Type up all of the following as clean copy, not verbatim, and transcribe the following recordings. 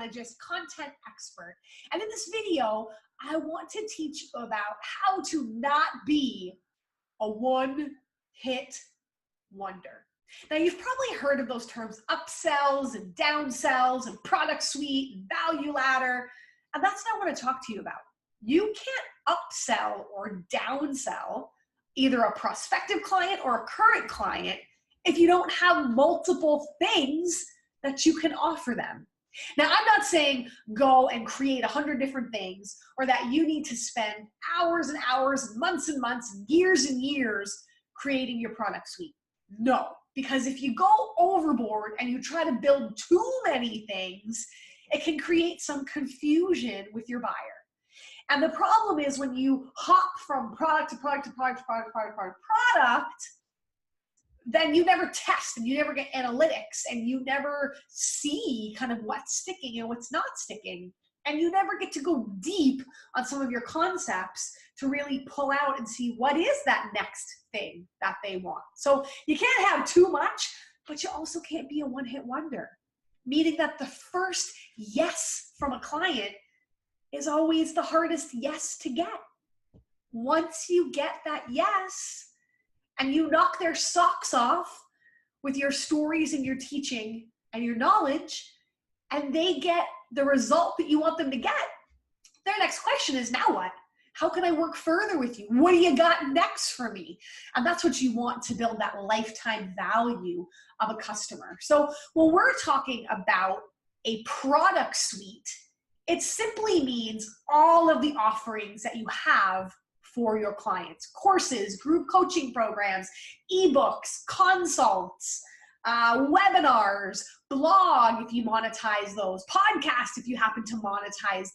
strategist, content expert. And in this video, I want to teach you about how to not be a one-hit wonder. Now, you've probably heard of those terms, upsells and downsells and product suite and value ladder, and that's not what I want to talk to you about. You can't upsell or downsell either a prospective client or a current client if you don't have multiple things that you can offer them. Now, I'm not saying go and create 100 different things or that you need to spend hours and hours, months and months, years and years creating your product suite. No, because if you go overboard and you try to build too many things, it can create some confusion with your buyer. And the problem is when you hop from product to product to product to product to product to product, then you never test and you never get analytics and you never see kind of what's sticking and what's not sticking. And you never get to go deep on some of your concepts to really pull out and see what is that next thing that they want. So you can't have too much, but you also can't be a one-hit wonder, meaning that the first yes from a client is always the hardest yes to get. Once you get that yes, and you knock their socks off with your stories and your teaching and your knowledge, and they get the result that you want them to get, their next question is, now what? How can I work further with you? What do you got next for me? And that's what you want to build, that lifetime value of a customer. So when we're talking about a product suite, it simply means all of the offerings that you have for your clients: courses, group coaching programs, ebooks, consults, webinars, blog if you monetize those, podcast if you happen to monetize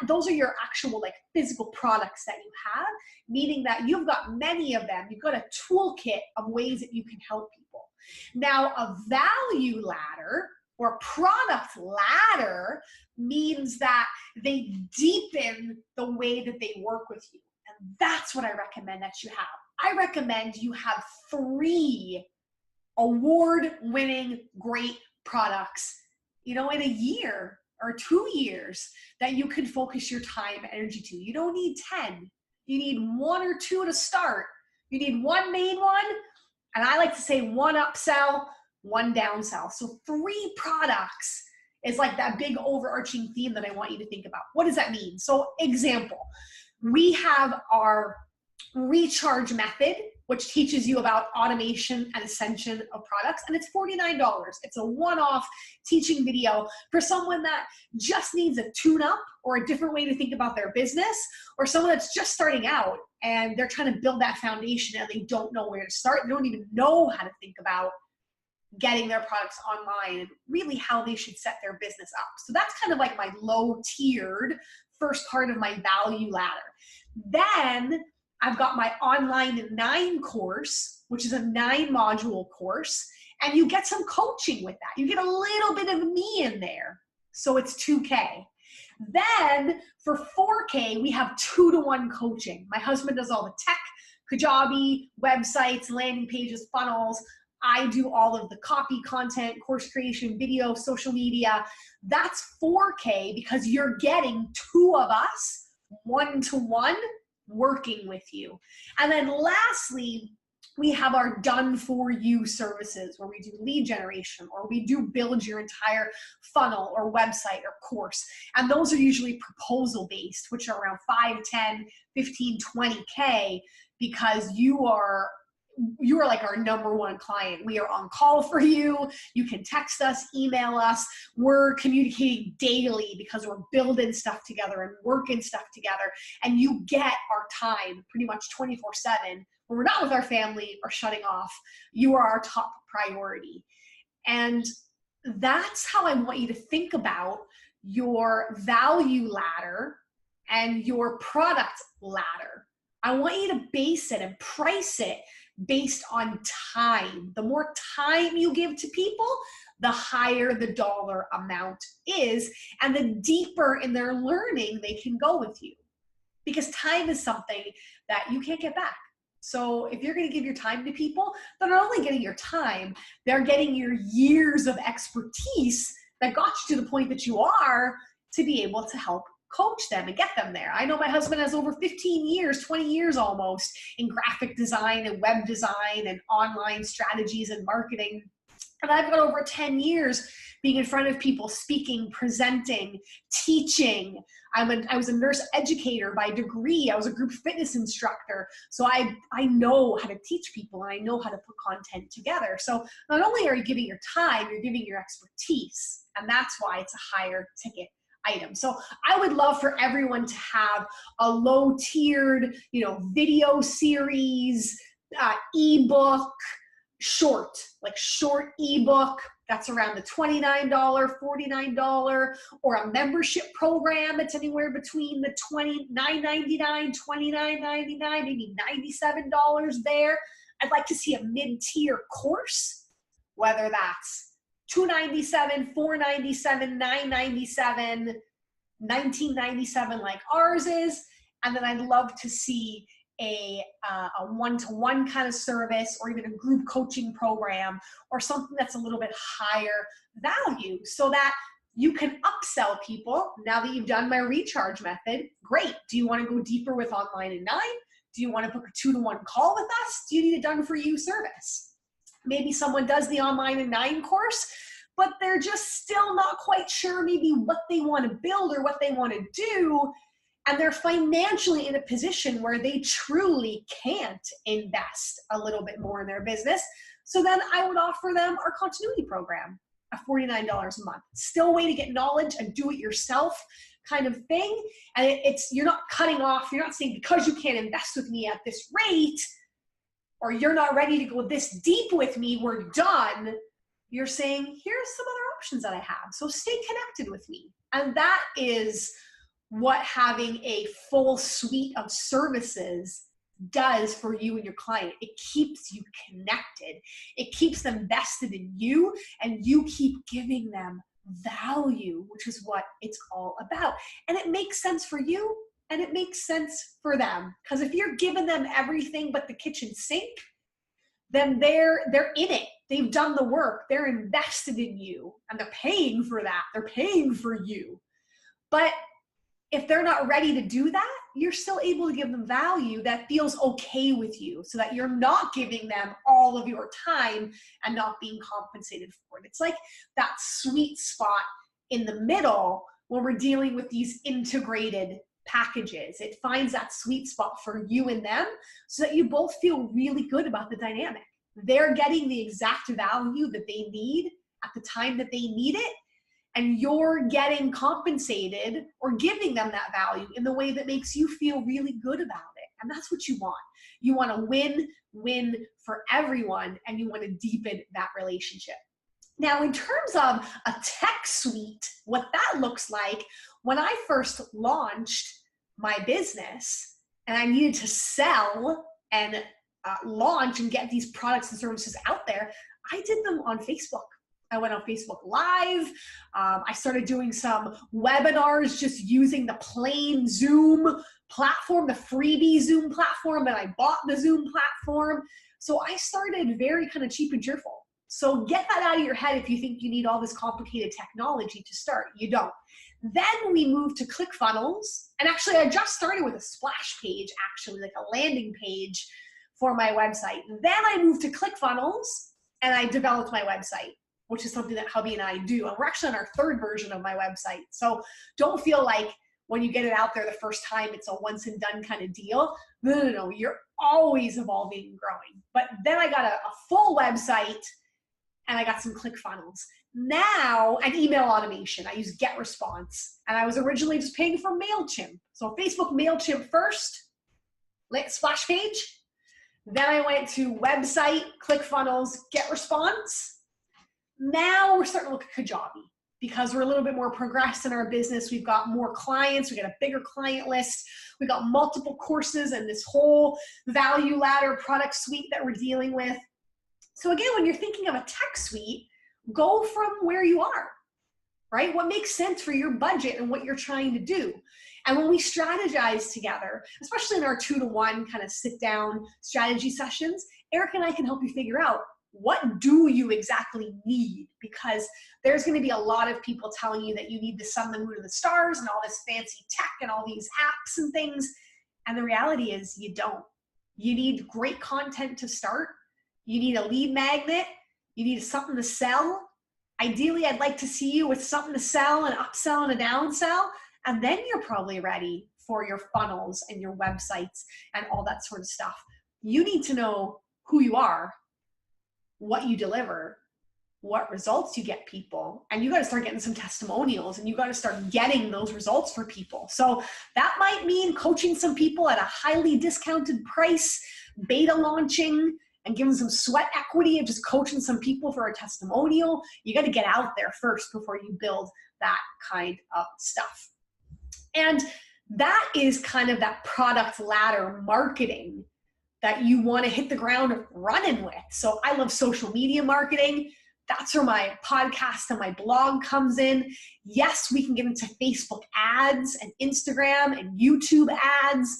those are your actual like physical products that you have, meaning that you've got many of them. You've got a toolkit of ways that you can help people. Now, a value ladder or product ladder means that they deepen the way that they work with you. And that's what I recommend that you have. I recommend you have 3 award-winning great products, in a year or 2 years that you can focus your time and energy to. You don't need 10. You need 1 or 2 to start. You need 1 main one, and I like to say 1 upsell, 1 downsell. So 3 products is like that big overarching theme that I want you to think about. What does that mean? So example, we have our recharge method, which teaches you about automation and ascension of products. And it's $49. It's a one-off teaching video for someone that just needs a tune-up or a different way to think about their business, or someone that's just starting out and they're trying to build that foundation and they don't know where to start. They don't even know how to think about getting their products online and really how they should set their business up. So that's kind of like my low-tiered first part of my value ladder. Then I've got my online 9 course, which is a 9-module course, and you get some coaching with that. You get a little bit of me in there. So it's $2K. Then for $4K, we have 2-to-1 coaching. My husband does all the tech, Kajabi, websites, landing pages, funnels. I do all of the copy, content, course creation, video, social media. That's $4K because you're getting 2 of us, 1-to-1, working with you. And then lastly, we have our done for you services where we do lead generation, or we do build your entire funnel or website or course. And those are usually proposal based, which are around 5, 10, 15, 20K, because you are like our #1 client. We are on call for you. You can text us, email us. We're communicating daily because we're building stuff together and working stuff together. And you get our time pretty much 24/7. When we're not with our family or shutting off, you are our top priority. And that's how I want you to think about your value ladder and your product ladder. I want you to base it and price it based on time. The more time you give to people, the higher the dollar amount is, and the deeper in their learning they can go with you. Because time is something that you can't get back. So if you're going to give your time to people, they're not only getting your time, they're getting your years of expertise that got you to the point that you are to be able to help coach them and get them there. I know my husband has over 15 years, 20 years almost in graphic design and web design and online strategies and marketing. And I've got over 10 years being in front of people, speaking, presenting, teaching. I was a nurse educator by degree. I was a group fitness instructor. So I know how to teach people and I know how to put content together. So not only are you giving your time, you're giving your expertise. And that's why it's a higher ticket item. So I would love for everyone to have a low tiered, video series, ebook, short ebook that's around the $29, $49, or a membership program that's anywhere between the $29.99, $29.99, maybe $97 there. I'd like to see a mid-tier course, whether that's $297, $497, $997, $1997 like ours is. And then I'd love to see a one-to-one kind of service, or even a group coaching program, or something that's a little bit higher value, so that you can upsell people. Now that you've done my recharge method, great. Do you want to go deeper with Online in 9? Do you want to book a 2-to-1 call with us? Do you need a done-for-you service? Maybe someone does the Online in 9 course, but they're just still not quite sure maybe what they want to build or what they want to do. And they're financially in a position where they truly can't invest a little bit more in their business. So then I would offer them our continuity program, at $49 a month. Still a way to get knowledge, a do-it-yourself kind of thing. And you're not cutting off, you're not saying because you can't invest with me at this rate, or you're not ready to go this deep with me, we're done. You're saying, here's some other options that I have. So stay connected with me. And that is what having a full suite of services does for you and your client. It keeps you connected. It keeps them vested in you, and you keep giving them value, which is what it's all about. And it makes sense for you, and it makes sense for them. Because if you're giving them everything but the kitchen sink, then they're in it. They've done the work. They're invested in you, and they're paying for that. They're paying for you. But if they're not ready to do that, you're still able to give them value that feels okay with you, so that you're not giving them all of your time and not being compensated for it. It's like that sweet spot in the middle when we're dealing with these integrated packages. It finds that sweet spot for you and them so that you both feel really good about the dynamic. They're getting the exact value that they need at the time that they need it, and you're getting compensated or giving them that value in the way that makes you feel really good about it. And that's what you want. You want to win for everyone, and you want to deepen that relationship. Now, in terms of a tech suite, what that looks like, when I first launched my business and I needed to sell and launch and get these products and services out there, I did them on Facebook. I went on Facebook Live. I started doing some webinars just using the plain Zoom platform, the freebie Zoom platform, and I bought the Zoom platform. So I started very kind of cheap and cheerful. So get that out of your head if you think you need all this complicated technology to start. You don't. Then we moved to ClickFunnels. And actually, I just started with a splash page, actually, like a landing page for my website. Then I moved to ClickFunnels, and I developed my website, which is something that hubby and I do. And we're actually on our 3rd version of my website. So don't feel like when you get it out there the first time, it's a once and done kind of deal. No. You're always evolving and growing. But then I got a full website, and I got some ClickFunnels. Now, and email automation. I use GetResponse. And I was originally just paying for MailChimp. So Facebook MailChimp first, splash page. Then I went to website, ClickFunnels, GetResponse. Now we're starting to look at Kajabi because we're a little bit more progressed in our business. We've got more clients. We got a bigger client list. We got multiple courses and this whole value ladder product suite that we're dealing with. So again, when you're thinking of a tech suite, go from where you are, right? What makes sense for your budget and what you're trying to do. And when we strategize together, especially in our 2-to-1 kind of sit down strategy sessions, Eric and I can help you figure out What do you exactly need? Because there's going to be a lot of people telling you that you need the sun, the moon, and the stars and all this fancy tech and all these apps and things. And the reality is you don't. You need great content to start. You need a lead magnet. You need something to sell. Ideally, I'd like to see you with something to sell, an upsell and a downsell. And then you're probably ready for your funnels and your websites and all that sort of stuff. You need to know who you are, what you deliver, what results you get people, and you got to start getting some testimonials, and you got to start getting those results for people. So that might mean coaching some people at a highly discounted price, beta launching, and giving some sweat equity of just coaching some people for a testimonial. You got to get out there first before you build that kind of stuff. And that is kind of that product ladder marketing that you want to hit the ground running with. So I love social media marketing. That's where my podcast and my blog comes in. Yes, we can get into Facebook ads and Instagram and YouTube ads.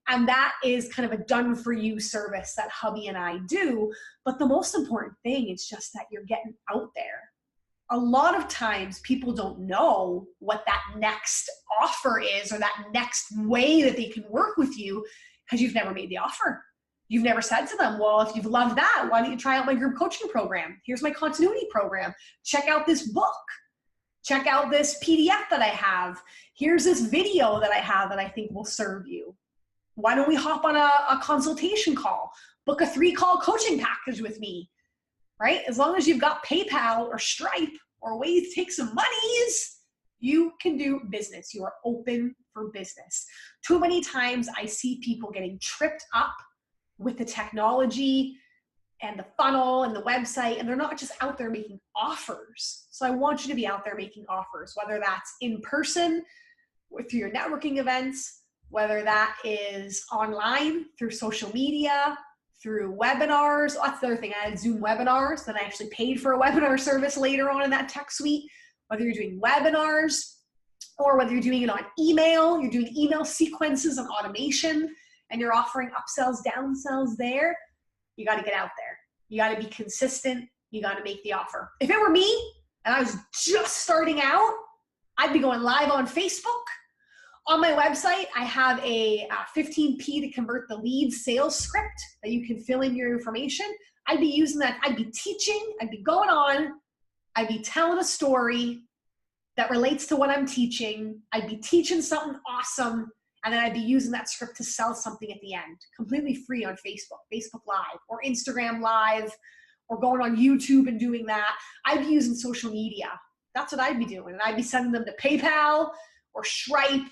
And that is kind of a done for you service that hubby and I do. But the most important thing is just that you're getting out there. A lot of times people don't know what that next offer is or that next way that they can work with you because you've never made the offer. You've never said to them, well, if you've loved that, why don't you try out my group coaching program? Here's my continuity program. Check out this book. Check out this PDF that I have. Here's this video that I have that I think will serve you. Why don't we hop on a consultation call? Book a 3-call coaching package with me, right? As long as you've got PayPal or Stripe or ways to take some monies, you can do business. You are open for business. Too many times I see people getting tripped up with the technology and the funnel and the website, and they're not just out there making offers. So I want you to be out there making offers, whether that's in person through your networking events, whether that is online through social media, through webinars. That's the other thing. I had Zoom webinars, then I actually paid for a webinar service later on in that tech suite. Whether you're doing webinars or whether you're doing it on email, you're doing email sequences and automation, and you're offering upsells, downsells there, you got to get out there. You got to be consistent. You got to make the offer. If it were me and I was just starting out, I'd be going live on Facebook. On my website, I have a 15P to convert the lead sales script that you can fill in your information. I'd be using that. I'd be teaching. I'd be going on. I'd be telling a story that relates to what I'm teaching. I'd be teaching something awesome. And then I'd be using that script to sell something at the end, completely free on Facebook, Facebook Live or Instagram Live, or going on YouTube and doing that. I'd be using social media. That's what I'd be doing. And I'd be sending them to PayPal or Stripe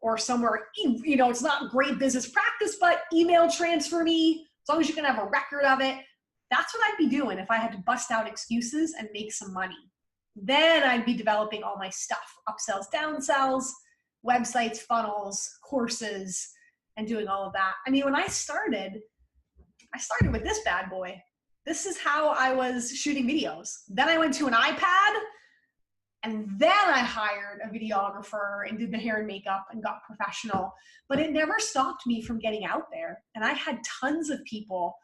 or somewhere, you know, it's not great business practice, but email transfer me, as long as you can have a record of it. That's what I'd be doing if I had to bust out excuses and make some money. Then I'd be developing all my stuff, upsells, downsells, websites, funnels, courses, and doing all of that. I mean, when I started with this bad boy. This is how I was shooting videos. Then I went to an iPad, and then I hired a videographer and did the hair and makeup and got professional. But it never stopped me from getting out there. And I had tons of people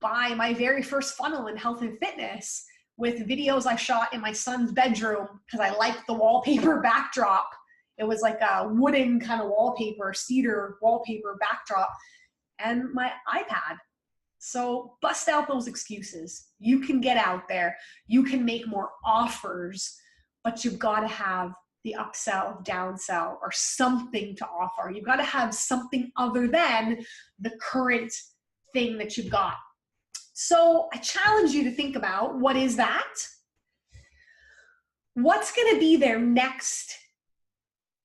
buy my very first funnel in health and fitness with videos I shot in my son's bedroom because I liked the wallpaper backdrop. It was like a wooden kind of wallpaper, cedar wallpaper backdrop, and my iPad. So bust out those excuses. You can get out there. You can make more offers, but you've got to have the upsell, downsell, or something to offer. You've got to have something other than the current thing that you've got. So I challenge you to think about, what is that? What's going to be their next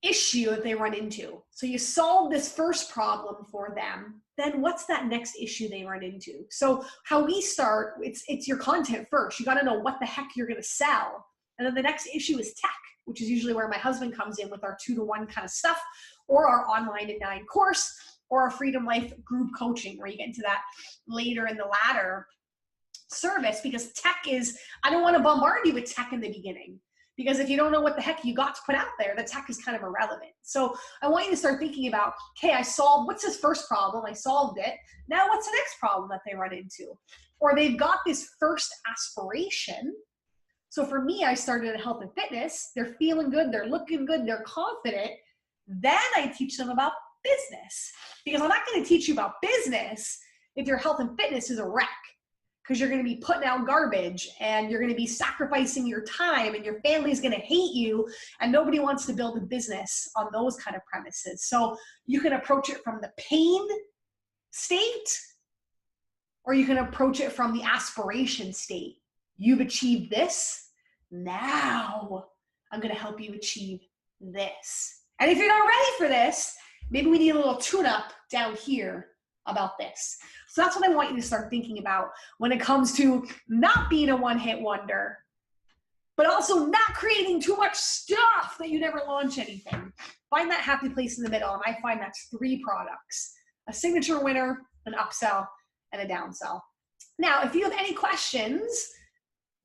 issue that they run into? So you solve this first problem for them, then what's that next issue they run into? So how we start, it's your content first. You got to know what the heck you're going to sell. And then the next issue is tech, which is usually where my husband comes in with our 2-to-1 kind of stuff, or our online at 9 course, or our Freedom Life group coaching, where you get into that later in the ladder service. Because tech is, I don't want to bombard you with tech in the beginning. Because if you don't know what the heck you got to put out there, the tech is kind of irrelevant. So I want you to start thinking about, okay, what's this first problem? I solved it. Now what's the next problem that they run into? Or they've got this first aspiration. So for me, I started at health and fitness. They're feeling good. They're looking good. They're confident. Then I teach them about business. Because I'm not going to teach you about business if your health and fitness is a wreck. Because you're going to be putting out garbage and you're going to be sacrificing your time and your family's going to hate you, and nobody wants to build a business on those kind of premises. So you can approach it from the pain state, or you can approach it from the aspiration state. You've achieved this. Now I'm going to help you achieve this. And if you're not ready for this, maybe we need a little tune-up down here about this. So that's what I want you to start thinking about when it comes to not being a one-hit wonder, but also not creating too much stuff that you never launch anything. Find that happy place in the middle, and I find that's 3 products: a signature winner, an upsell, and a downsell. Now, if you have any questions,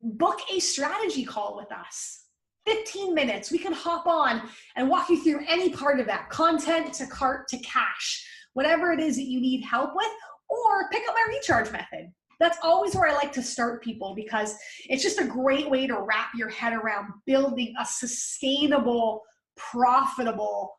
book a strategy call with us. 15 minutes, we can hop on and walk you through any part of that, content to cart to cash, whatever it is that you need help with, or pick up my recharge method. That's always where I like to start people, because it's just a great way to wrap your head around building a sustainable, profitable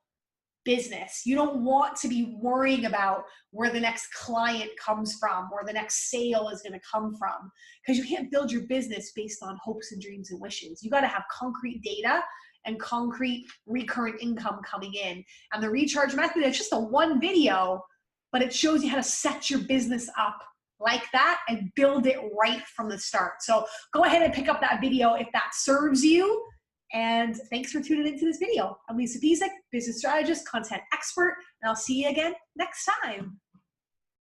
business. You don't want to be worrying about where the next client comes from or the next sale is going to come from, because you can't build your business based on hopes and dreams and wishes. You got to have concrete data and concrete recurrent income coming in. And the recharge method is just a 1 video, but it shows you how to set your business up like that and build it right from the start. So go ahead and pick up that video if that serves you. And thanks for tuning into this video. I'm Lisa Pisak, business strategist, content expert, and I'll see you again next time.